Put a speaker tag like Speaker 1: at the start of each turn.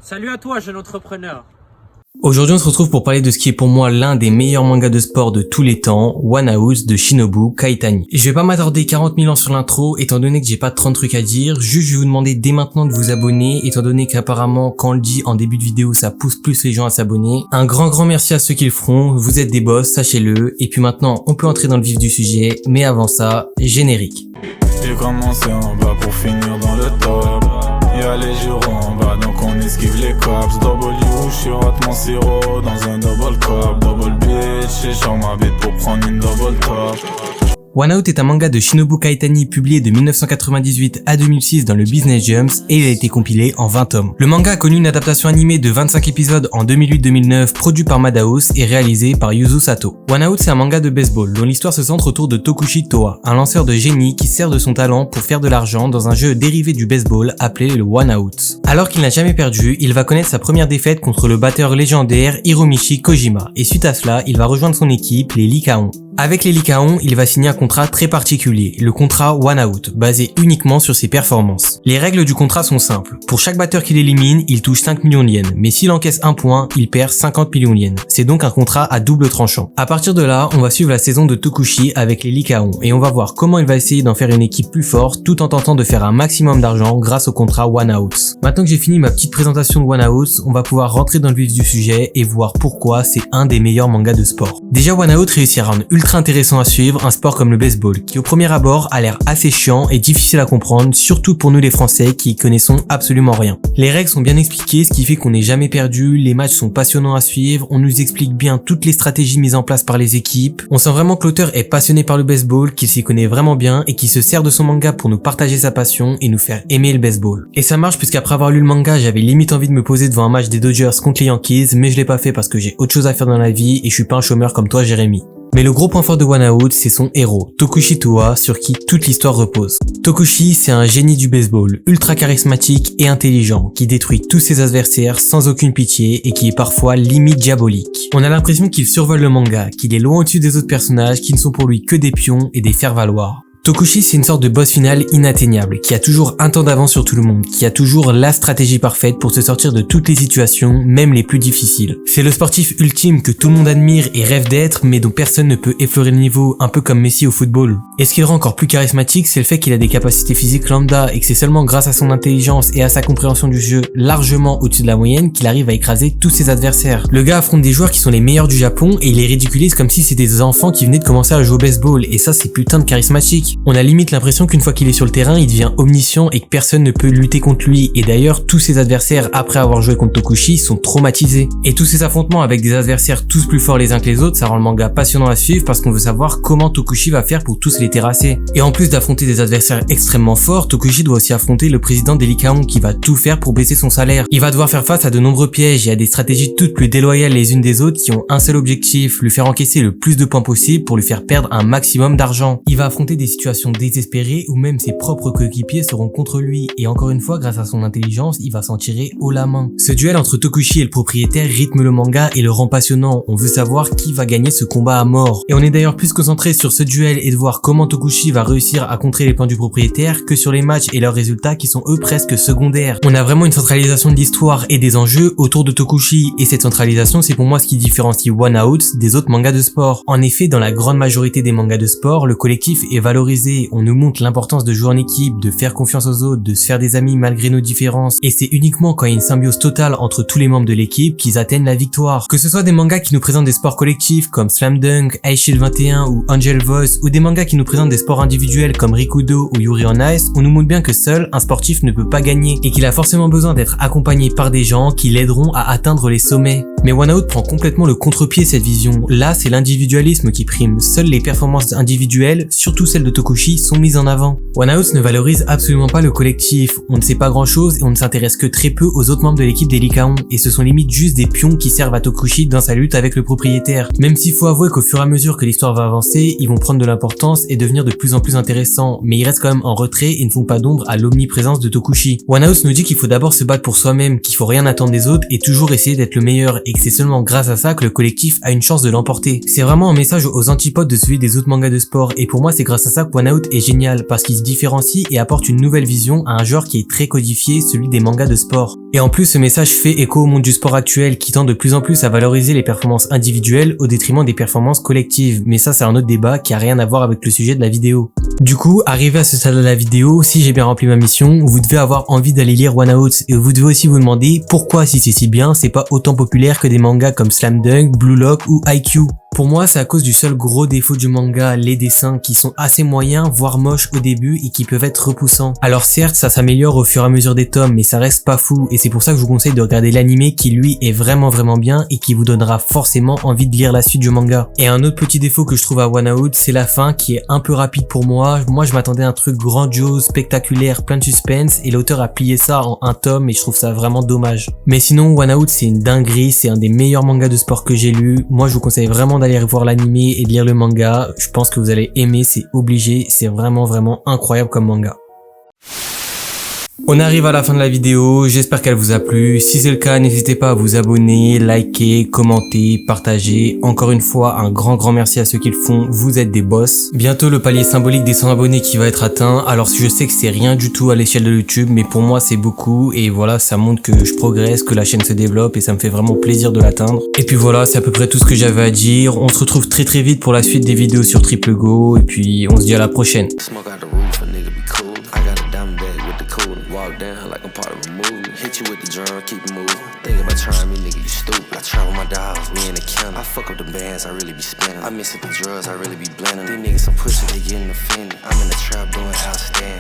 Speaker 1: Salut à toi, jeune entrepreneur.
Speaker 2: Aujourd'hui, on se retrouve pour parler de ce qui est pour moi l'un des meilleurs mangas de sport de tous les temps, One House de Shinobu Kaitani. Je vais pas m'attarder 40 000 ans sur l'intro, étant donné que j'ai pas 30 trucs à dire. Juste, je vais vous demander dès maintenant de vous abonner, étant donné qu'apparemment, quand on le dit en début de vidéo, ça pousse plus les gens à s'abonner. Un grand merci à ceux qui le feront. Vous êtes des boss, sachez-le. Et puis maintenant, on peut entrer dans le vif du sujet. Mais avant ça, générique.
Speaker 3: J'ai commencé en bas pour finir dans le top. Y'a les jours en bas donc on esquive les cops. W, j'suis rate mon sirop dans un double cup. Double bitch, j'échange ma bite pour prendre une double top.
Speaker 2: One Out est un manga de Shinobu Kaitani publié de 1998 à 2006 dans le Business Jumps et il a été compilé en 20 tomes. Le manga a connu une adaptation animée de 25 épisodes en 2008-2009 produit par Madhouse et réalisé par Yuzo Sato. One Out c'est un manga de baseball dont l'histoire se centre autour de Tokushi Toa, un lanceur de génie qui sert de son talent pour faire de l'argent dans un jeu dérivé du baseball appelé le One Out. Alors qu'il n'a jamais perdu, il va connaître sa première défaite contre le batteur légendaire Hiromichi Kojima et suite à cela, il va rejoindre son équipe, les Lycaons. Avec les Lycaons, il va signer un contrat très particulier, le contrat One Out, basé uniquement sur ses performances. Les règles du contrat sont simples. Pour chaque batteur qu'il élimine, il touche 5 millions de yens, mais s'il encaisse un point, il perd 50 millions de yens. C'est donc un contrat à double tranchant. À partir de là, on va suivre la saison de Tokushi avec les Lycaons et on va voir comment il va essayer d'en faire une équipe plus forte tout en tentant de faire un maximum d'argent grâce au contrat One Out. Maintenant que j'ai fini ma petite présentation de One Out, on va pouvoir rentrer dans le vif du sujet et voir pourquoi c'est un des meilleurs mangas de sport. Déjà, One Out réussit à rendre ultra intéressant à suivre un sport comme le baseball qui au premier abord a l'air assez chiant et difficile à comprendre, surtout pour nous les Français qui y connaissons absolument rien. Les règles sont bien expliquées, ce qui fait qu'on n'est jamais perdu, les matchs sont passionnants à suivre, on nous explique bien toutes les stratégies mises en place par les équipes, on sent vraiment que l'auteur est passionné par le baseball, qu'il s'y connaît vraiment bien et qui se sert de son manga pour nous partager sa passion et nous faire aimer le baseball. Et ça marche puisqu'après avoir lu le manga, j'avais limite envie de me poser devant un match des Dodgers contre les Yankees, mais je l'ai pas fait parce que j'ai autre chose à faire dans la vie et je suis pas un chômeur comme toi Jérémy. Mais le gros point fort de One Out, c'est son héros, Tokushi Toa, sur qui toute l'histoire repose. Tokushi, c'est un génie du baseball, ultra charismatique et intelligent, qui détruit tous ses adversaires sans aucune pitié et qui est parfois limite diabolique. On a l'impression qu'il survole le manga, qu'il est loin au-dessus des autres personnages qui ne sont pour lui que des pions et des faire-valoir. Tokushi, c'est une sorte de boss final inatteignable, qui a toujours un temps d'avance sur tout le monde, qui a toujours la stratégie parfaite pour se sortir de toutes les situations, même les plus difficiles. C'est le sportif ultime que tout le monde admire et rêve d'être, mais dont personne ne peut effleurer le niveau, un peu comme Messi au football. Et ce qui le rend encore plus charismatique, c'est le fait qu'il a des capacités physiques lambda et que c'est seulement grâce à son intelligence et à sa compréhension du jeu largement au-dessus de la moyenne qu'il arrive à écraser tous ses adversaires. Le gars affronte des joueurs qui sont les meilleurs du Japon et il les ridiculise comme si c'était des enfants qui venaient de commencer à jouer au baseball, et ça c'est putain de charismatique. On a limite l'impression qu'une fois qu'il est sur le terrain, il devient omniscient et que personne ne peut lutter contre lui. Et d'ailleurs, tous ses adversaires, après avoir joué contre Tokushi, sont traumatisés. Et tous ces affrontements avec des adversaires tous plus forts les uns que les autres, ça rend le manga passionnant à suivre parce qu'on veut savoir comment Tokushi va faire pour tous les terrasser. Et en plus d'affronter des adversaires extrêmement forts, Tokushi doit aussi affronter le président des Lycaons qui va tout faire pour baisser son salaire. Il va devoir faire face à de nombreux pièges et à des stratégies toutes plus déloyales les unes des autres qui ont un seul objectif, lui faire encaisser le plus de points possible pour lui faire perdre un maximum d'argent. Il va affronter des situations désespéré ou même ses propres coéquipiers seront contre lui et encore une fois grâce à son intelligence il va s'en tirer haut la main. Ce duel entre Tokushi et le propriétaire rythme le manga et le rend passionnant, on veut savoir qui va gagner ce combat à mort et on est d'ailleurs plus concentré sur ce duel et de voir comment Tokushi va réussir à contrer les plans du propriétaire que sur les matchs et leurs résultats qui sont eux presque secondaires. On a vraiment une centralisation de l'histoire et des enjeux autour de Tokushi et cette centralisation c'est pour moi ce qui différencie One Out des autres mangas de sport. En effet dans la grande majorité des mangas de sport le collectif est valorisé, on nous montre l'importance de jouer en équipe, de faire confiance aux autres, de se faire des amis malgré nos différences. Et c'est uniquement quand il y a une symbiose totale entre tous les membres de l'équipe qu'ils atteignent la victoire. Que ce soit des mangas qui nous présentent des sports collectifs comme Slam Dunk, Ice Shield 21 ou Angel Voice, ou des mangas qui nous présentent des sports individuels comme Rikudo ou Yuri on Ice, on nous montre bien que seul un sportif ne peut pas gagner et qu'il a forcément besoin d'être accompagné par des gens qui l'aideront à atteindre les sommets. Mais One Out prend complètement le contre-pied cette vision. Là, c'est l'individualisme qui prime. Seules les performances individuelles, surtout celles de Tokushi, sont mises en avant. One Out ne valorise absolument pas le collectif. On ne sait pas grand chose et on ne s'intéresse que très peu aux autres membres de l'équipe des Lycaons. Et ce sont limite juste des pions qui servent à Tokushi dans sa lutte avec le propriétaire. Même s'il faut avouer qu'au fur et à mesure que l'histoire va avancer, ils vont prendre de l'importance et devenir de plus en plus intéressants. Mais ils restent quand même en retrait et ne font pas d'ombre à l'omniprésence de Tokushi. One Out nous dit qu'il faut d'abord se battre pour soi-même, qu'il faut rien attendre des autres et toujours essayer d'être le meilleur et que c'est seulement grâce à ça que le collectif a une chance de l'emporter. C'est vraiment un message aux antipodes de celui des autres mangas de sport et pour moi c'est grâce à ça One Out est génial parce qu'il se différencie et apporte une nouvelle vision à un genre qui est très codifié, celui des mangas de sport. Et en plus, ce message fait écho au monde du sport actuel qui tend de plus en plus à valoriser les performances individuelles au détriment des performances collectives. Mais ça, c'est un autre débat qui a rien à voir avec le sujet de la vidéo. Du coup, arrivé à ce stade de la vidéo, si j'ai bien rempli ma mission, vous devez avoir envie d'aller lire One Out et vous devez aussi vous demander pourquoi, si c'est si bien, c'est pas autant populaire que des mangas comme Slam Dunk, Blue Lock ou Haikyuu. Pour moi, c'est à cause du seul gros défaut du manga, les dessins qui sont assez moyens, voire moches au début et qui peuvent être repoussants. Alors certes, ça s'améliore au fur et à mesure des tomes, mais ça reste pas fou et c'est pour ça que je vous conseille de regarder l'animé qui lui est vraiment bien et qui vous donnera forcément envie de lire la suite du manga. Et un autre petit défaut que je trouve à One Out, c'est la fin qui est un peu rapide pour moi. Moi, je m'attendais à un truc grandiose, spectaculaire, plein de suspense et l'auteur a plié ça en un tome et je trouve ça vraiment dommage. Mais sinon, One Out, c'est une dinguerie, c'est un des meilleurs mangas de sport que j'ai lu. Moi, je vous conseille vraiment d'aller voir l'animé et de lire le manga. Je pense que vous allez aimer, c'est obligé, c'est vraiment incroyable comme manga. On arrive à la fin de la vidéo, j'espère qu'elle vous a plu. Si c'est le cas, n'hésitez pas à vous abonner, liker, commenter, partager. Encore une fois, un grand merci à ceux qui le font, vous êtes des boss. Bientôt le palier symbolique des 100 abonnés qui va être atteint. Alors je sais que c'est rien du tout à l'échelle de YouTube, mais pour moi c'est beaucoup. Et voilà, ça montre que je progresse, que la chaîne se développe et ça me fait vraiment plaisir de l'atteindre. Et puis voilà, c'est à peu près tout ce que j'avais à dire. On se retrouve très vite pour la suite des vidéos sur Triple Go. Et puis on se dit à la prochaine.
Speaker 4: Walk down like I'm part of a movie. Hit you with the drum, keep it moving. Think about trying me, nigga, you stupid. I travel my dogs, we in the county. I fuck up the bands, I really be spending. I miss up the drugs, I really be blending. These niggas some pussy, they getting offended. I'm in the trap doing outstanding.